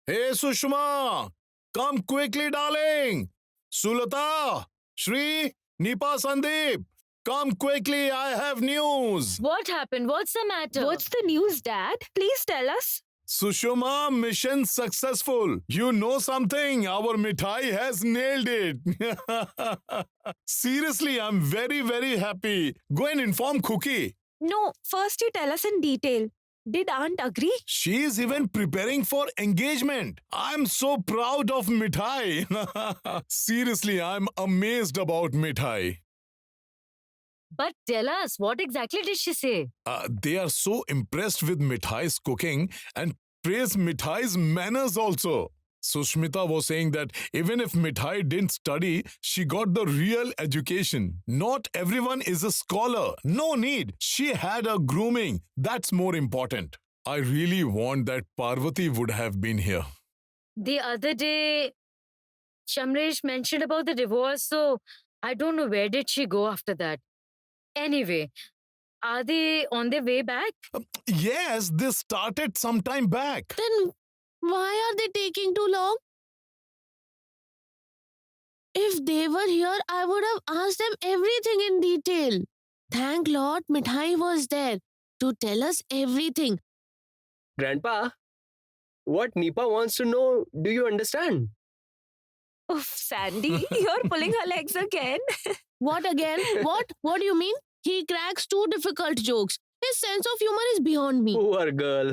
Hey Sushma, come quickly, darling. Sulata, Shri, Nipa Sandeep, come quickly, I have news. What happened? What's the matter? What's the news, Dad? Please tell us. Sushma, mission successful. You know something? Our mithai has nailed it. Seriously, I'm very, very happy. Go and inform Cookie. No, first you tell us in detail. Did Aunt agree? She is even preparing for engagement. I'm so proud of Mithai. Seriously, I'm amazed about Mithai. But tell us, what exactly did she say? They are so impressed with Mithai's cooking and praise Mithai's manners also. Sushmita was saying that even if Mithai didn't study, she got the real education. Not everyone is a scholar. No need. She had a grooming. That's more important. I really want that Parvati would have been here. The other day, Shamresh mentioned about the divorce, so I don't know where did she go after that. Anyway, are they on their way back? Yes, this started some time back. Then why are they taking too long? If they were here, I would have asked them everything in detail. Thank Lord Mithai was there to tell us everything. Grandpa, what Nipa wants to know, do you understand? Oof, Sandy, you're pulling her legs again. What again? What do you mean? He cracks too difficult jokes. His sense of humor is beyond me. Poor girl.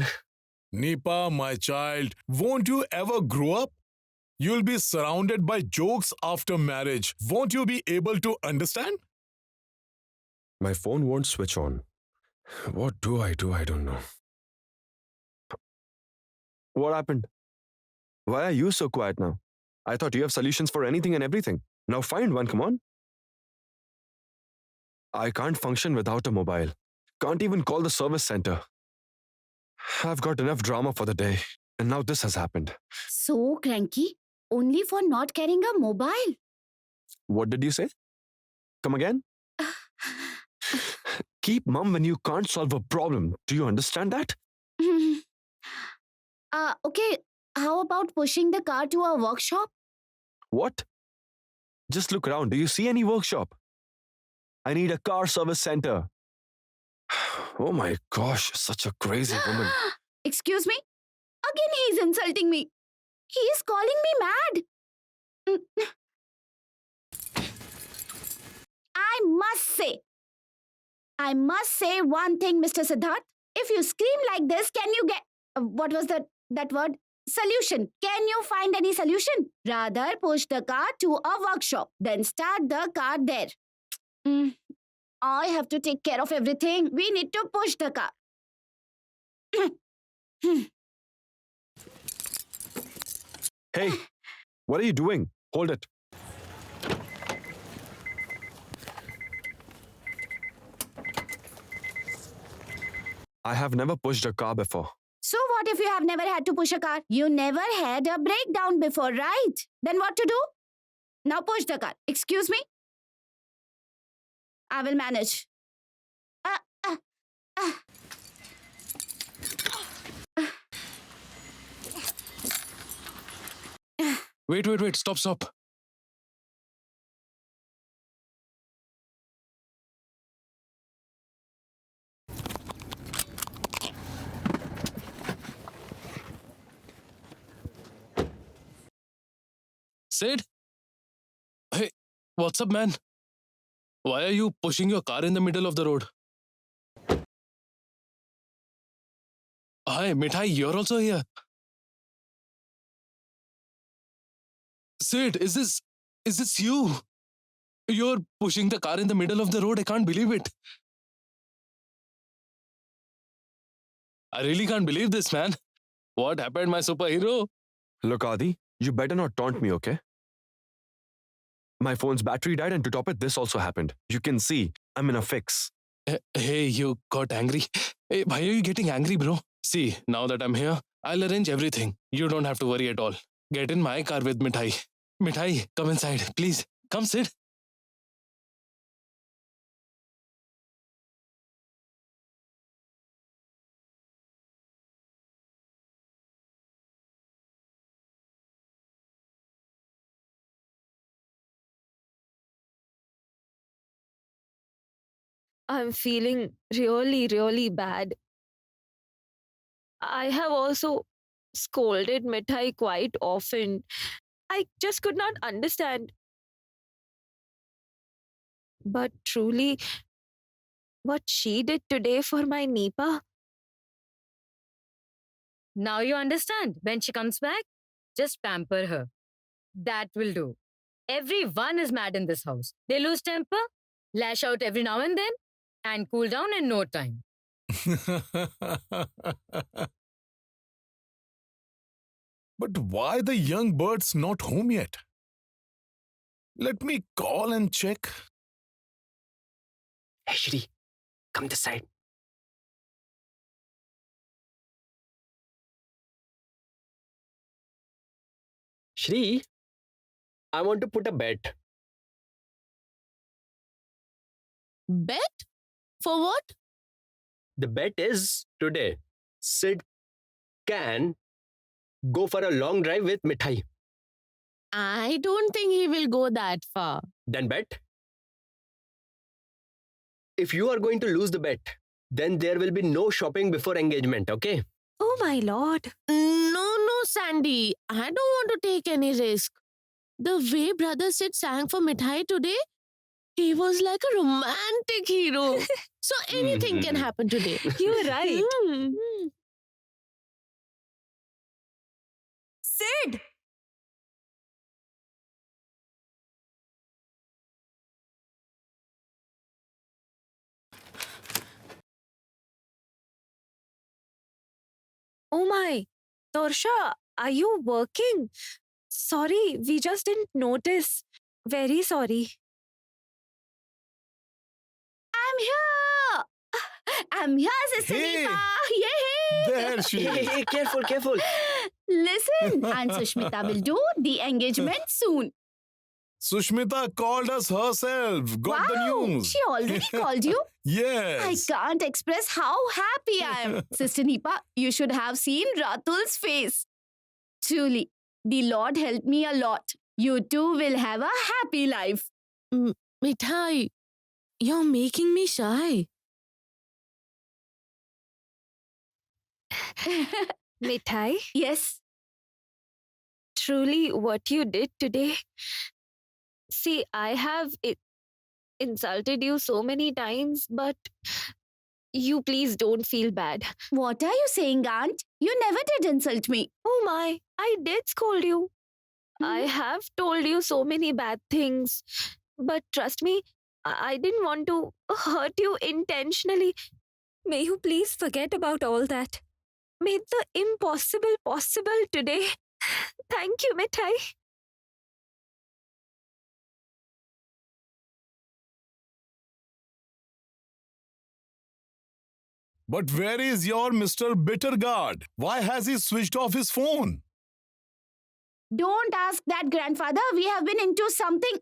Nipa, my child, won't you ever grow up? You'll be surrounded by jokes after marriage. Won't you be able to understand? My phone won't switch on. What do? I don't know. What happened? Why are you so quiet now? I thought you have solutions for anything and everything. Now find one, come on. I can't function without a mobile. Can't even call the service center. I've got enough drama for the day, and now this has happened. So cranky? Only for not carrying a mobile? What did you say? Come again? Keep mum when you can't solve a problem. Do you understand that? Okay, how about pushing the car to a workshop? What? Just look around. Do you see any workshop? I need a car service center. Oh my gosh, such a crazy woman. Excuse me? Again, he's insulting me. He is calling me mad. I must say one thing, Mr. Siddharth. If you scream like this, can you get... what was that word? Solution. Can you find any solution? Rather, push the car to a workshop. Then start the car there. I have to take care of everything. We need to push the car. Hey, what are you doing? Hold it. I have never pushed a car before. So what if you have never had to push a car? You never had a breakdown before, right? Then what to do? Now push the car. Excuse me? I will manage. Wait, stop. Sid? Hey, what's up, man? Why are you pushing your car in the middle of the road? Hi, Mithai, you're also here. Sid, is this you? You're pushing the car in the middle of the road. I can't believe it. I really can't believe this, man. What happened, my superhero? Look, Adi, you better not taunt me, okay? My phone's battery died, and to top it, this also happened. You can see, I'm in a fix. Hey, you got angry. Hey, why are you getting angry, bro? See, now that I'm here, I'll arrange everything. You don't have to worry at all. Get in my car with Mithai. Mithai, come inside, please. Come sit. I'm feeling really, really bad. I have also scolded Mithai quite often. I just could not understand. But truly, what she did today for my Nipa, Now you understand. When she comes back, just pamper her. That will do. Everyone is mad in this house. They lose temper, lash out every now and then, and cool down in no time. But why the young bird's not home yet? Let me call and check. Hey, Shri, come this side. Shri, I want to put a bet. bet? For what? The bet is today. Sid can go for a long drive with Mithai. I don't think he will go that far. Then bet. If you are going to lose the bet, then there will be no shopping before engagement, okay? Oh my lord. No, Sandy. I don't want to take any risk. The way Brother Sid sang for Mithai today, he was like a romantic hero. So anything can happen today. You're right. Hmm. Sid! Oh my. Torsha, are you working? Sorry, we just didn't notice. Very sorry. I'm here. I'm here, Sister Hey. Nipa. Yay! There she Hey, is. hey, careful, careful. Listen, and Sushmita will do the engagement soon. Sushmita called us herself. Got the Wow, news. she already called you? I Yes. can't express how happy I am. Sister Nipa, you should have seen Ratul's face. Truly, the Lord helped me a lot. You two will have a happy life. Mithai, you're making me shy. Mithai, Yes. truly what you did today. See, I have insulted you so many times, but you please don't feel bad. What are you saying, Aunt? You never did insult me. Oh my, I did scold you. I Mhm. have told you so many bad things. But trust me, I didn't want to hurt you intentionally. May you please forget about all that. Made the impossible possible today. Thank you, Mithai. But where is your Mr. Bitterguard? Why has he switched off his phone? Don't ask that, grandfather. We have been into something.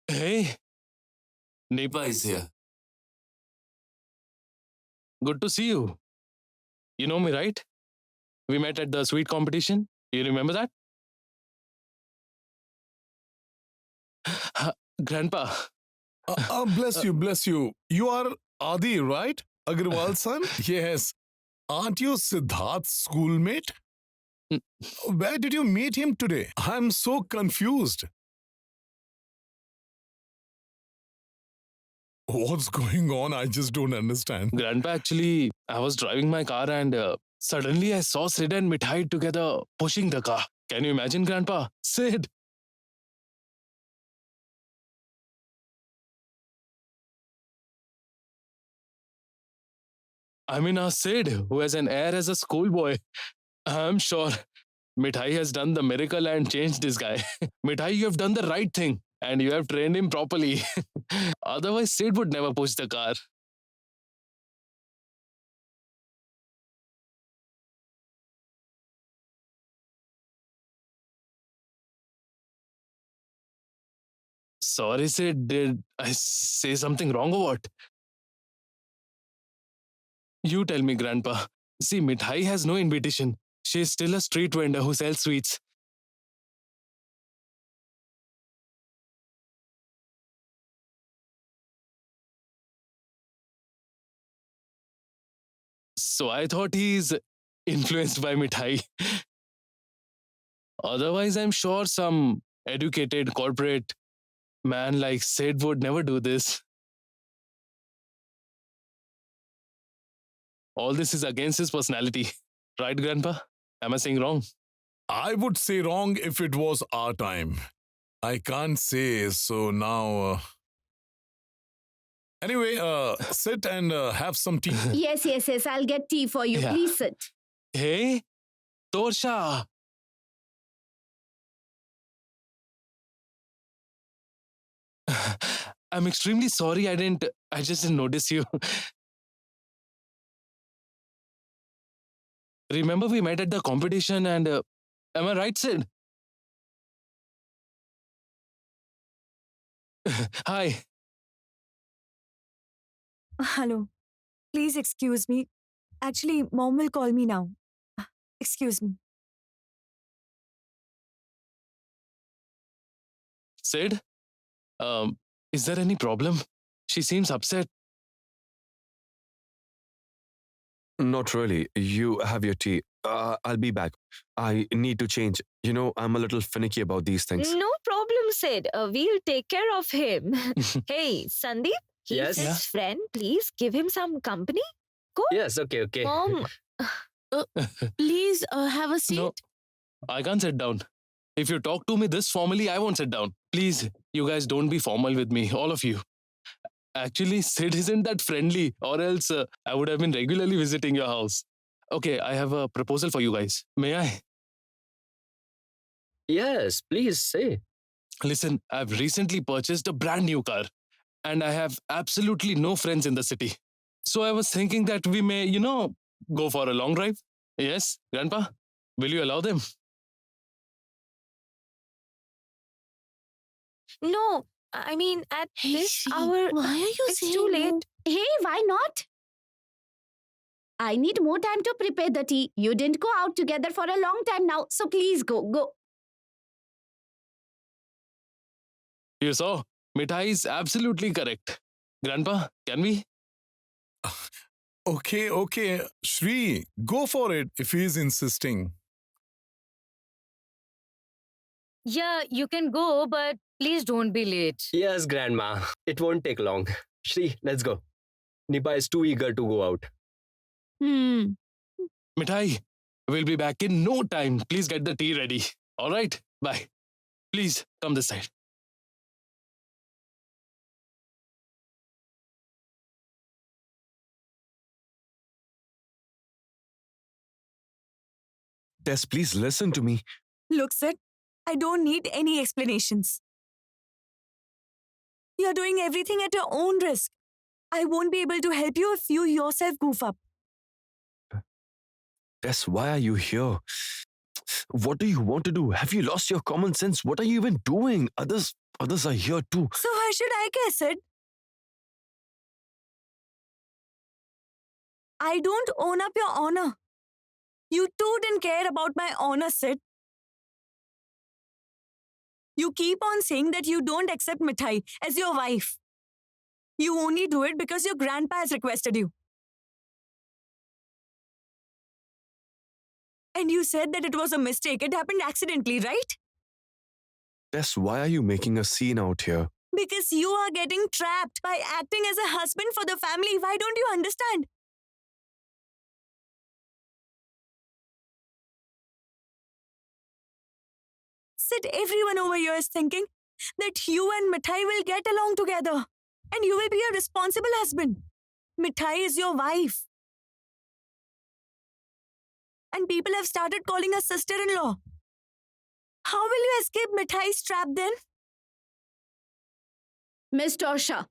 Hey, Nipa is here. Good to see you. You know me, right? We met at the sweet competition. You remember that? Grandpa, Bless you, bless you. You are Adi, right? Agrawal's son? Yes. Aren't you Siddharth's schoolmate? Mm. Where did you meet him today? I'm so confused. What's going on? I just don't understand. Grandpa, actually, I was driving my car and suddenly I saw Sid and Mithai together pushing the car. Can you imagine, Grandpa? Sid! I mean, Sid, who has an air as a schoolboy. I'm sure Mithai has done the miracle and changed this guy. Mithai, you have done the right thing and you have trained him properly. Otherwise, Sid would never push the car. Sorry, Sid, did I say something wrong or what? You tell me, Grandpa. See, Mithai has no invitation. She is still a street vendor who sells sweets. So I thought he's influenced by Mithai. Otherwise, I'm sure some educated corporate man like Sid would never do this. All this is against his personality. Right, Grandpa? Am I saying wrong? I would say wrong if it was our time. I can't say, so now. Anyway, sit and have some tea. Yes, yes, yes. I'll get tea for you. Yeah. Please sit. Hey, Torsha. I'm extremely sorry I just didn't notice you. Remember we met at the competition and am I right, Sid? Hi. Hello. Please excuse me. Actually, mom will call me now. Excuse me. Sid? Is there any problem? She seems upset. Not really. You have your tea. I'll be back. I need to change. You know, I'm a little finicky about these things. No problem, Sid. We'll take care of him. Hey, Sandeep, he's Yes? his Yeah? friend. Please give him some company. Yes, okay, okay. Mom, Please have a seat. No, I can't sit down. If you talk to me this formally, I won't sit down. Please, you guys don't be formal with me, all of you. Actually, Sid isn't that friendly, or else I would have been regularly visiting your house. Okay, I have a proposal for you guys. May I? Yes, please say. Listen, I've recently purchased a brand new car and I have absolutely no friends in the city. So I was thinking that we may, go for a long drive. Yes, Grandpa? Will you allow them? no. I mean, at Hey, this Shri, hour, why are you it's saying too no? late. Hey, why not? I need more time to prepare the tea. You didn't go out together for a long time now, so please go. You saw, Mithai is absolutely correct. Grandpa, can we? Okay. Shri, go for it if he is insisting. Yeah, you can go, but please don't be late. Yes, Grandma. It won't take long. Shri, let's go. Nipa is too eager to go out. Mithai, we'll be back in no time. Please get the tea ready. All right? Bye. Please come this side. Tess, please listen to me. Look, Sid, I don't need any explanations. You're doing everything at your own risk. I won't be able to help you if you yourself goof up. Tess, why are you here? What do you want to do? Have you lost your common sense? What are you even doing? Others are here too. So how should I guess, Sid? I don't own up your honor. You too didn't care about my honor, Sid. You keep on saying that you don't accept Mithai as your wife. You only do it because your grandpa has requested you. And you said that it was a mistake. It happened accidentally, right? Tess, why are you making a scene out here? Because you are getting trapped by acting as a husband for the family. Why don't you understand? Sid, everyone over here is thinking that you and Mithai will get along together. And you will be a responsible husband. Mithai is your wife. And people have started calling her sister-in-law. How will you escape Mithai's trap then? Miss Torsha.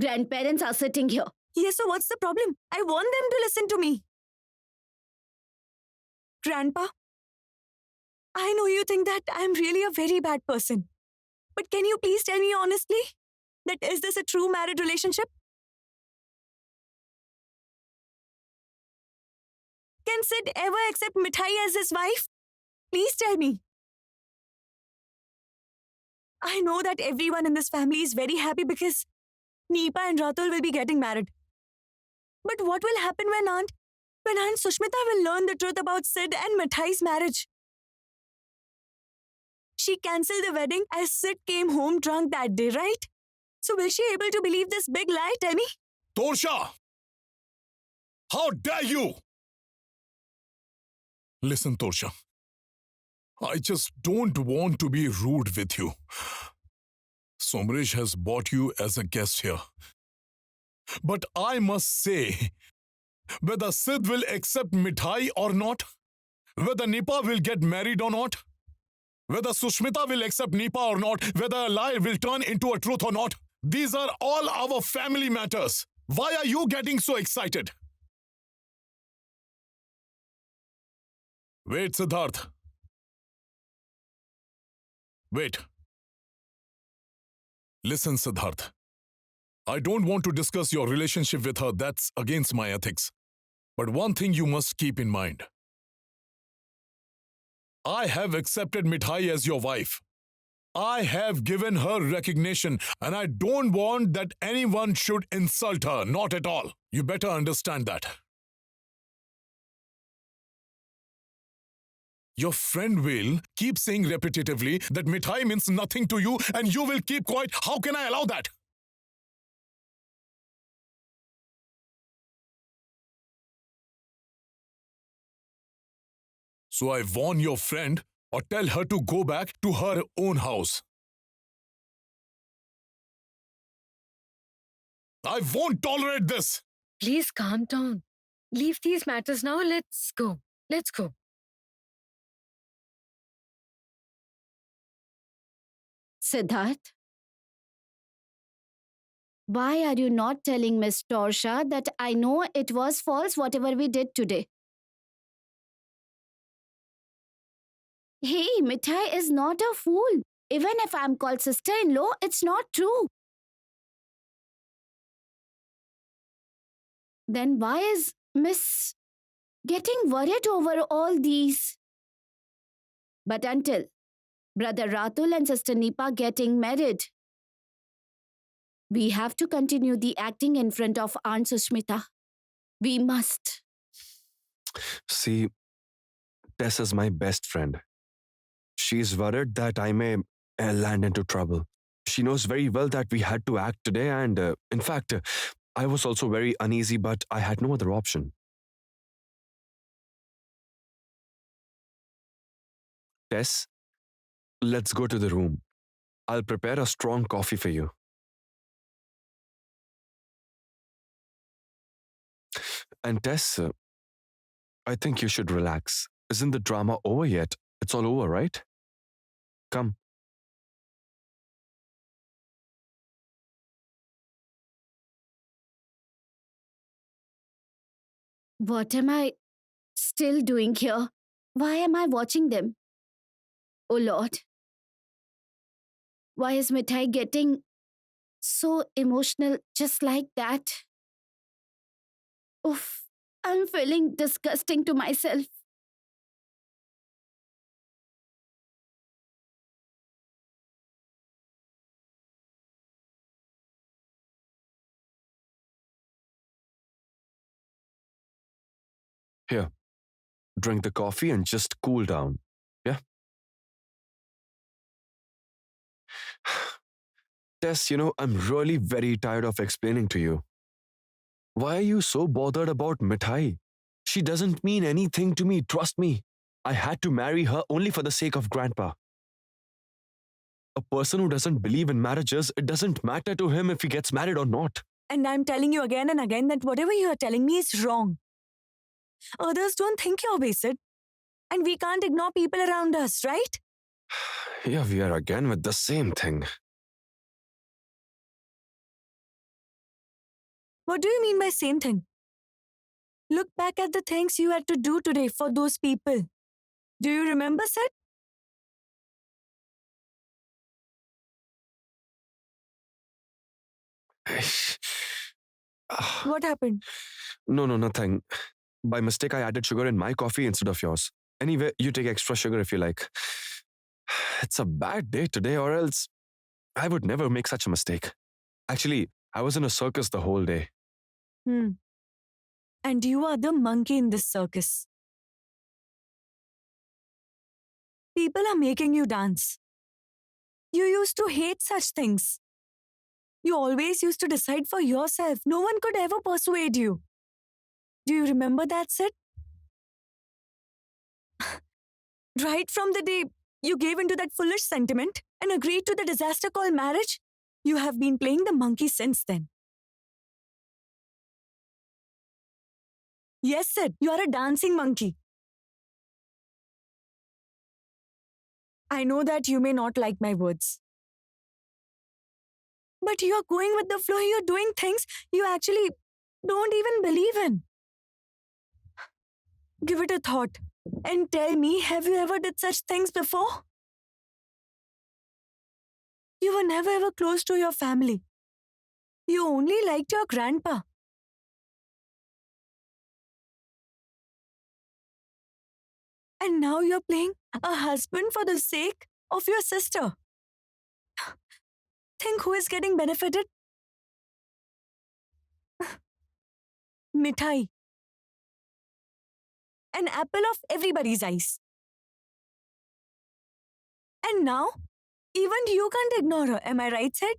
Grandparents are sitting here. Yes, so what's the problem? I want them to listen to me. Grandpa, I know you think that I'm really a very bad person. But can you please tell me honestly that is this a true married relationship? Can Sid ever accept Mithai as his wife? Please tell me. I know that everyone in this family is very happy because Neepa and Ratul will be getting married. But what will happen when Aunt Sushmita will learn the truth about Sid and Mithai's marriage? She cancelled the wedding as Sid came home drunk that day, right? So will she able to believe this big lie, tell me? Torsha! How dare you! Listen, Torsha. I just don't want to be rude with you. Somresh has brought you as a guest here. But I must say, whether Sid will accept Mithai or not, whether Nipa will get married or not, whether Sushmita will accept Nipa or not, whether a lie will turn into a truth or not, these are all our family matters. Why are you getting so excited? Wait, Siddharth. Wait. Listen, Siddharth. I don't want to discuss your relationship with her. That's against my ethics. But one thing you must keep in mind. I have accepted Mithai as your wife. I have given her recognition, and I don't want that anyone should insult her. Not at all. You better understand that. Your friend will keep saying repetitively that Mithai means nothing to you and you will keep quiet. How can I allow that? So I warn your friend or tell her to go back to her own house. I won't tolerate this. Please calm down. Leave these matters now. Let's go. Let's go. Siddharth, why are you not telling Miss Torsha that I know it was false whatever we did today? Hey, Mithai is not a fool. Even if I'm called sister-in-law, it's not true. Then why is Miss getting worried over all these? But until Brother Ratul and Sister Nipa getting married, we have to continue the acting in front of Aunt Sushmita. We must. See, Tess is my best friend. She's worried that I may land into trouble. She knows very well that we had to act today, and in fact, I was also very uneasy, but I had no other option. Tess, let's go to the room. I'll prepare a strong coffee for you. And Tess, I think you should relax. Isn't the drama over yet? It's all over, right? Come. What am I still doing here? Why am I watching them? Oh Lord. Why is Mithai getting so emotional just like that? Oof, I'm feeling disgusting to myself. Here, drink the coffee and just cool down. Yeah? Tess, I'm really very tired of explaining to you. Why are you so bothered about Mithai? She doesn't mean anything to me, trust me. I had to marry her only for the sake of Grandpa. A person who doesn't believe in marriages, it doesn't matter to him if he gets married or not. And I'm telling you again and again that whatever you are telling me is wrong. Others don't think your way, Sid. And we can't ignore people around us, right? Here we are again with the same thing. What do you mean by same thing? Look back at the things you had to do today for those people. Do you remember, Sid? What happened? No, nothing. By mistake, I added sugar in my coffee instead of yours. Anyway, you take extra sugar if you like. It's a bad day today, or else I would never make such a mistake. Actually, I was in a circus the whole day. And you are the monkey in this circus. People are making you dance. You used to hate such things. You always used to decide for yourself. No one could ever persuade you. Do you remember that, Sid? Right from the day you gave into that foolish sentiment and agreed to the disaster called marriage, you have been playing the monkey since then. Yes, Sid, you are a dancing monkey. I know that you may not like my words. But you are going with the flow, you're doing things you actually don't even believe in. Give it a thought and tell me, have you ever did such things before? You were never ever close to your family. You only liked your grandpa. And now you're playing a husband for the sake of your sister. Think who is getting benefited? Mithai. An apple of everybody's eyes. And now, even you can't ignore her. Am I right, Sid?